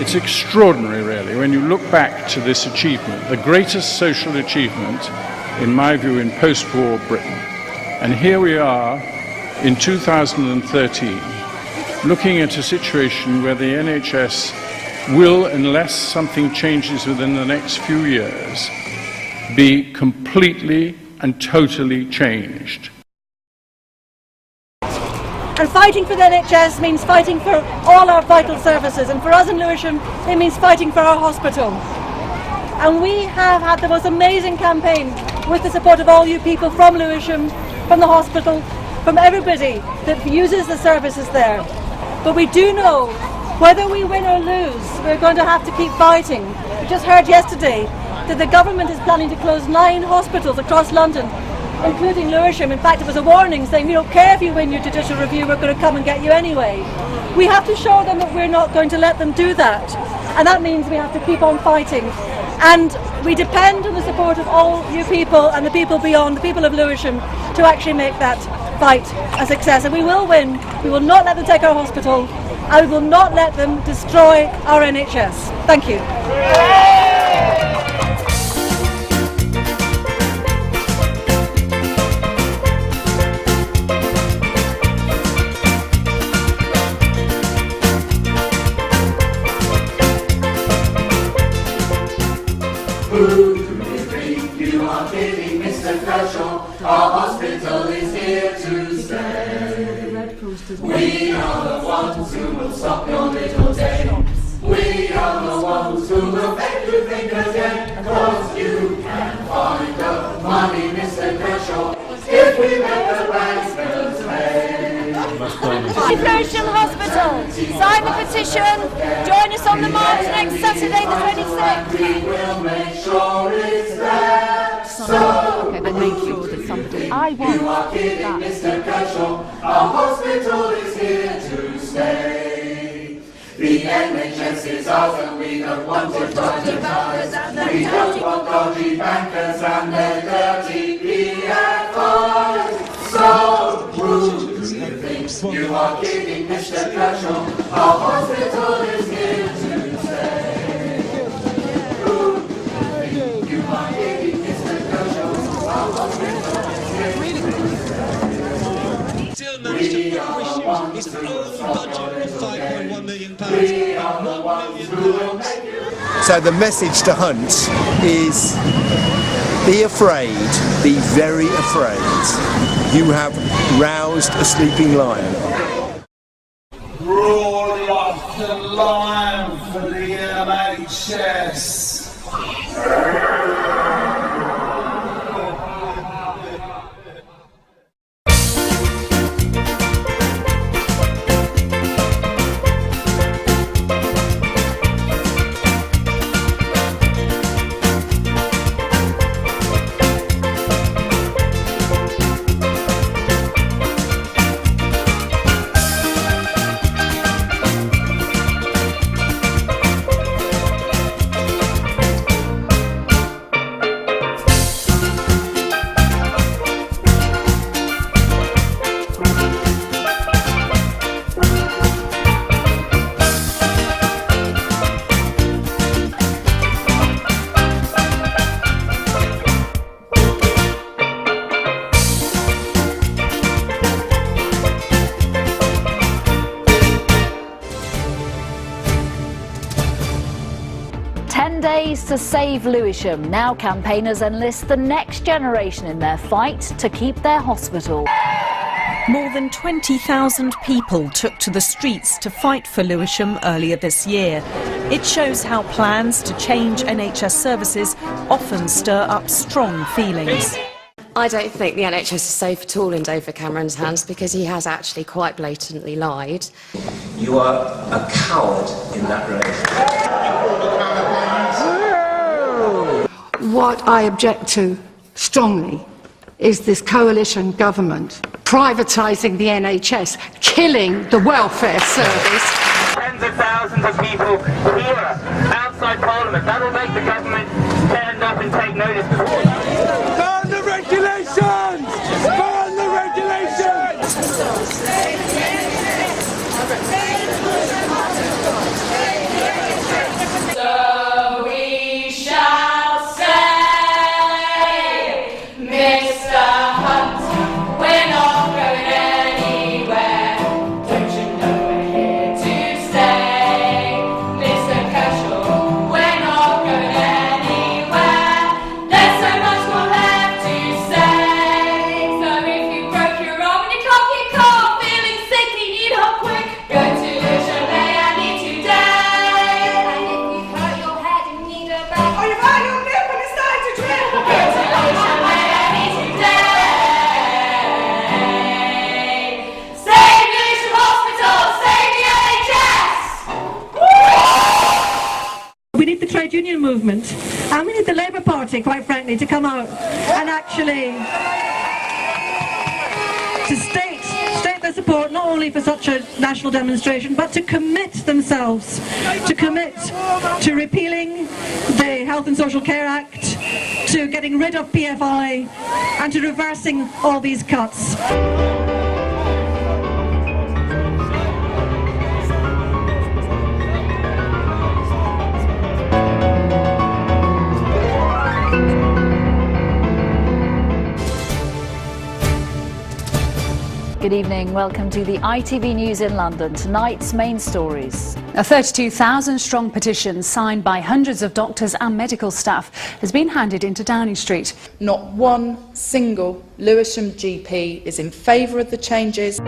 It's extraordinary, really, when you look back to this achievement, the greatest social achievement, in my view, in post-war Britain. And here we are in 2013, looking at a situation where the NHS will, unless something changes within the next few years, be completely and totally changed. And fighting for the NHS means fighting for all our vital services, and for us in Lewisham it means fighting for our hospital. And we have had the most amazing campaign with the support of all you people from Lewisham, from the hospital, from everybody that uses the services there. But we do know, whether we win or lose, we're going to have to keep fighting. We just heard yesterday that the government is planning to close 9 hospitals across London, including Lewisham. In fact, it was a warning saying, we don't care if you win your judicial review, we're going to come and get you anyway. We have to show them that we're not going to let them do that. And that means we have to keep on fighting. And we depend on the support of all you people and the people beyond, the people of Lewisham, to actually make that fight a success. And we will win. We will not let them take our hospital, and we will not let them destroy our NHS. Thank you. Who do you think you are kidding, Mr. Kershaw? Our hospital is here to stay. We are the ones who will stop your little day. We are the ones who will make you think again. 'Cause you can find the money, Mr. Kershaw, if we make the bankers pay. Lewisham Hospital, sign the petition, join us on the march next Saturday the 26th. We will make sure it's there. So okay, then make sure that somebody... I want you are kidding, that. Mr. Kershaw, our hospital is here to stay. The NHS is ours and we don't want it dodgy bankers. We don't want dodgy bankers and their dirty PFIs. So who do you think you are kidding, Mr. Kershaw? Our hospital is here to stay. Who do you think you are kidding, Mr. Kershaw? Our hospital is here to stay. Still managed to push his own budget of £5.1 million. £1 million. So the message to Hunt is, be afraid, be very afraid. You have roused a sleeping lion. Roar like a lion for the NHS. Days to save Lewisham. Now campaigners enlist the next generation in their fight to keep their hospital. More than 20,000 people took to the streets to fight for Lewisham earlier this year. It shows how plans to change NHS services often stir up strong feelings. I don't think the NHS is safe at all in David Cameron's hands because he has actually quite blatantly lied. You are a coward in that race. What I object to strongly is this coalition government privatising the NHS, killing the welfare service. Tens of thousands of people here outside Parliament. That will make the government stand up and take notice. Burn the regulations! Burn the regulations! trade union movement, and we need the Labour Party, quite frankly, to come out and actually to state their support not only for such a national demonstration, but to commit themselves, to repealing the Health and Social Care Act, to getting rid of PFI, and to reversing all these cuts. Good evening, welcome to the ITV News in London. Tonight's main stories. A 32,000-strong petition signed by hundreds of doctors and medical staff has been handed into Downing Street. Not one single Lewisham GP is in favour of the changes.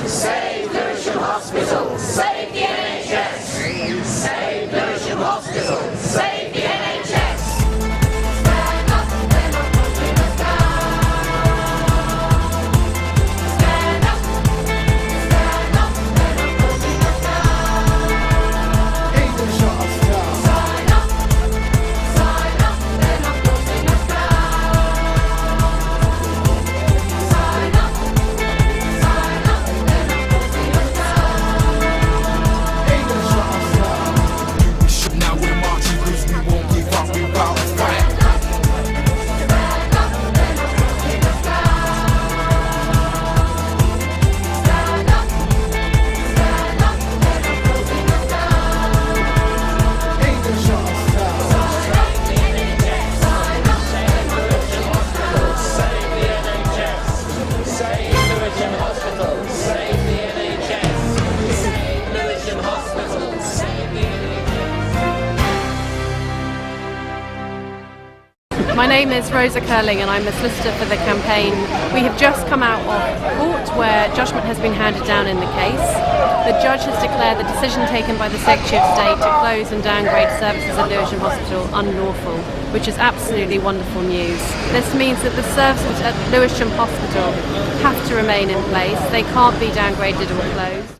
Save Lewisham Hospital, save the NHS. Save Lewisham Hospital, save the NHS. Stand up, they're not putting us down. Stand up, they're not putting us down. English Hospital. Sign up, they're not putting us down. Sign up. My name is Rosa Curling and I'm a solicitor for the campaign. We have just come out of court where judgment has been handed down in the case. The judge has declared the decision taken by the Secretary of State to close and downgrade services at Lewisham Hospital unlawful, which is absolutely wonderful news. This means that the services at Lewisham Hospital have to remain in place. They can't be downgraded or closed.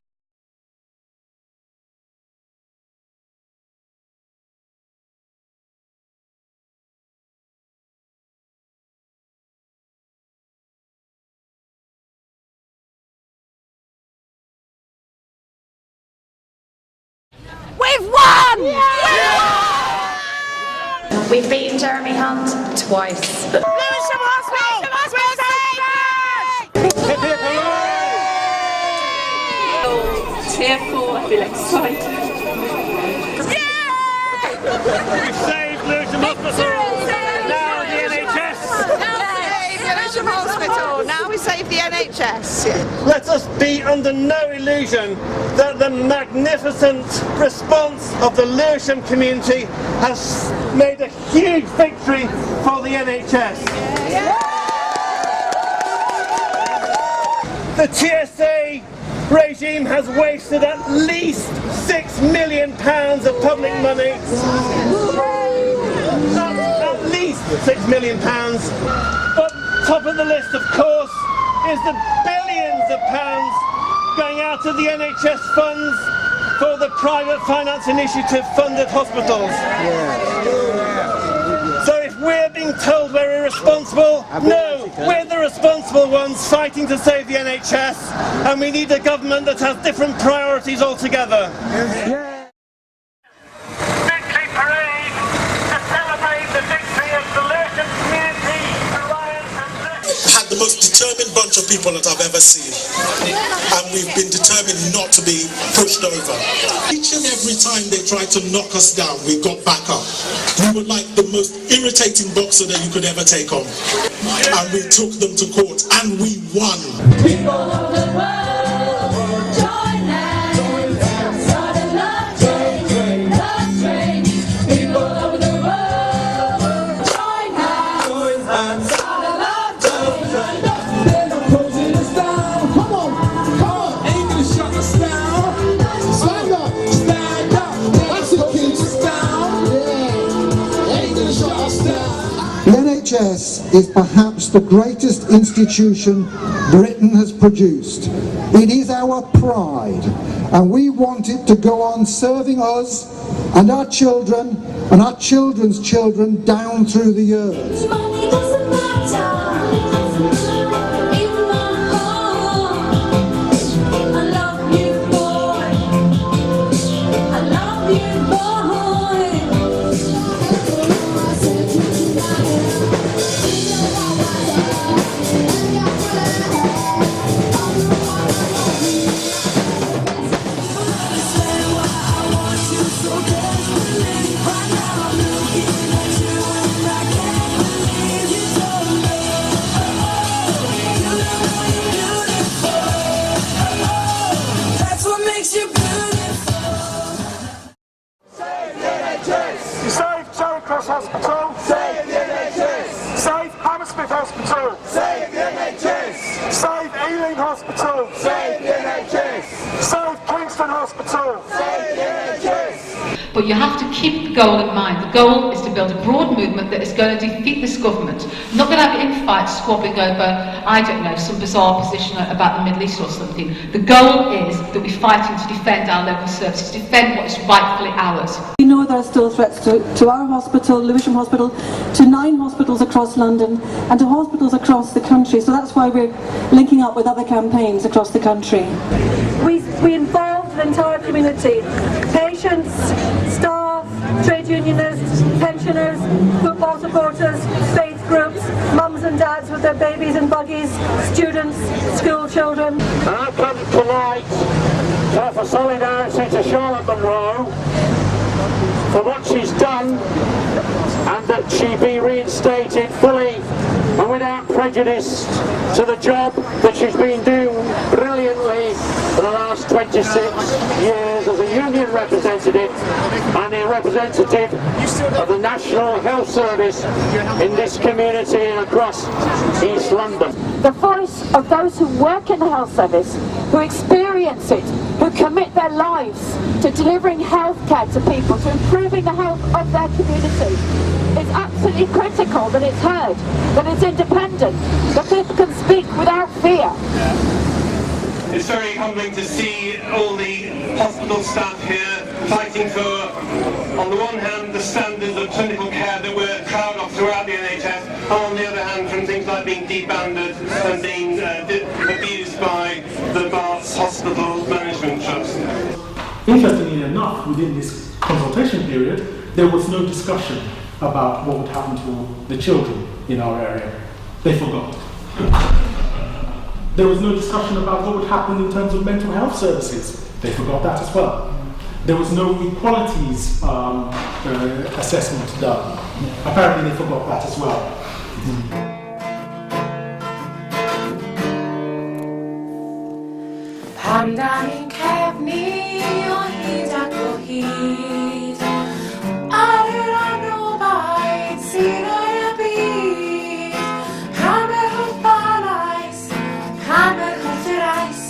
We've won! We've beaten Jeremy Hunt twice. Lewisham Hospital! Tearful, I feel excited. We've saved Lewisham Hospital! Now the NHS! Lewisham Hospital, now we save the NHS. Let us be under no illusion that the magnificent response of the Lewisham community has made a huge victory for the NHS. The TSA regime has wasted at least £6 million of public money. At least £6 million. But top of the list, of course, is the billions of pounds going out of the NHS funds for the private finance initiative funded hospitals. So if we're being told we're irresponsible, no, we're the responsible ones fighting to save the NHS, and we need a government that has different priorities altogether. Victory parade to celebrate the victory of the Lewisham community bunch of people that I've ever seen, and we've been determined not to be pushed over. Each and every time they tried to knock us down, we got back up. We were like the most irritating boxer that you could ever take on, and we took them to court, and we won. People of the world, join hands, start a love train, love train. People of the world, join hands, start a love train. They're closing us down. Come on, ain't gonna shut us down. Stand up, that's it, kids. Down, yeah, ain't gonna shut us down. The NHS is perhaps the greatest institution Britain has produced. It is our pride, and we want it to go on serving us and our children and our children's children down through the years. Money doesn't matter. In my heart, I love you, boy. I love you, boy. That's what makes you beautiful. Save the NHS. Save Charing Cross Hospital. Save the NHS. Save Hammersmith Hospital. Save the NHS. Save Ealing Hospital. Save the NHS. Save Kingston Hospital. Save the NHS. But you have to keep the goal in mind. The goal is to build a broad movement that is going to defeat this government. Not going to have infights squabbling over, I don't know, some bizarre position about the Middle East or something. The goal is that we're fighting to defend our local services, to defend what is rightfully ours. We know there are still threats to our hospital, Lewisham Hospital, to 9 hospitals across London and to hospitals across the country. So that's why we're linking up with other campaigns across the country. We involve the entire community, patients, staff, trade unionists, pensioners, football supporters, faith groups, mums and dads with their babies in buggies, students, school children. And I come tonight to offer solidarity to Stuart Monro for what she's done, and that she be reinstated fully and without prejudice to the job that she's been doing brilliantly for the last 26 years as a union representative and a representative of the National Health Service in this community and across East London. The voice of those who work in the health service, who experience it, who commit their lives to delivering healthcare to people, to improving the health of their community. It's absolutely critical that it's heard, that it's independent, that people can speak without fear. It's very humbling to see all the hospital staff here fighting for, on the one hand, the standards of clinical care that we're proud of throughout the NHS, and on the other hand, from things like being debanded and being abused by the Barts Hospital Management Trust. Interestingly enough, within this consultation period, there was no discussion about what would happen to the children in our area. They forgot. There was no discussion about what would happen in terms of mental health services. They forgot that as well. There was no equalities assessment done. Apparently they forgot that as well. Pandahin kevni ohita kohit Arano bait sinarabit Hamer hot balais, hamer hot rice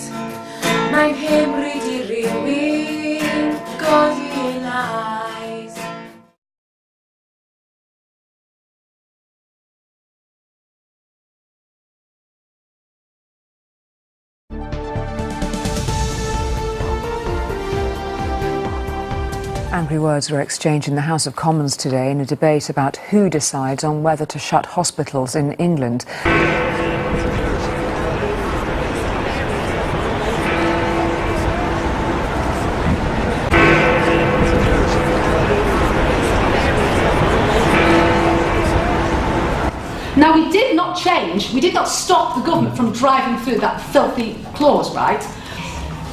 Mein hemri di riwin godin eyes. Angry words were exchanged in the House of Commons today in a debate about who decides on whether to shut hospitals in England. Now, we did not not change, we did not stop the government from driving through that filthy clause, right?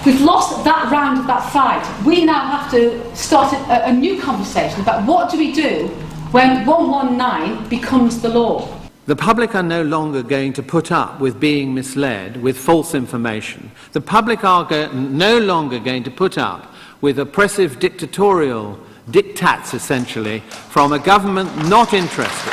We've lost that round of that fight. We now have to start a new conversation about what do we do when 119 becomes the law. The public are no longer going to put up with being misled with false information. The public are no longer going to put up with oppressive dictatorial diktats, essentially, from a government not interested.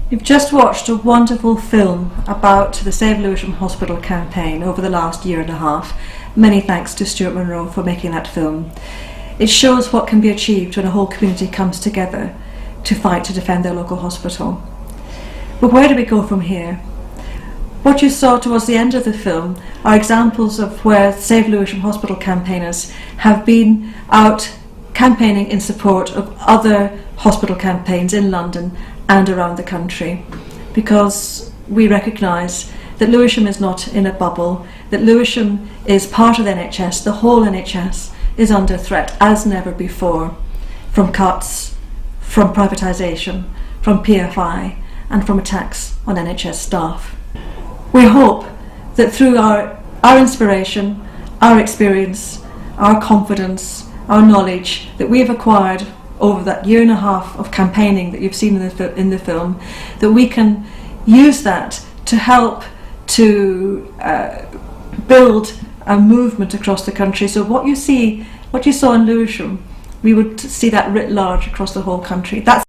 You've just watched a wonderful film about the Save Lewisham Hospital campaign over the last year and a half. Many thanks to Stuart Monro for making that film. It shows what can be achieved when a whole community comes together to fight to defend their local hospital. But where do we go from here? What you saw towards the end of the film are examples of where Save Lewisham Hospital campaigners have been out campaigning in support of other hospital campaigns in London and around the country, because we recognise that Lewisham is not in a bubble, that Lewisham is part of the NHS. The whole NHS is under threat as never before, from cuts, from privatisation, from PFI and from attacks on NHS staff. We hope that through our inspiration, our experience, our confidence, our knowledge that we've acquired over that year and a half of campaigning that you've seen in the film, that we can use that to help to build a movement across the country. So what you saw in Lewisham, we would see that writ large across the whole country. That's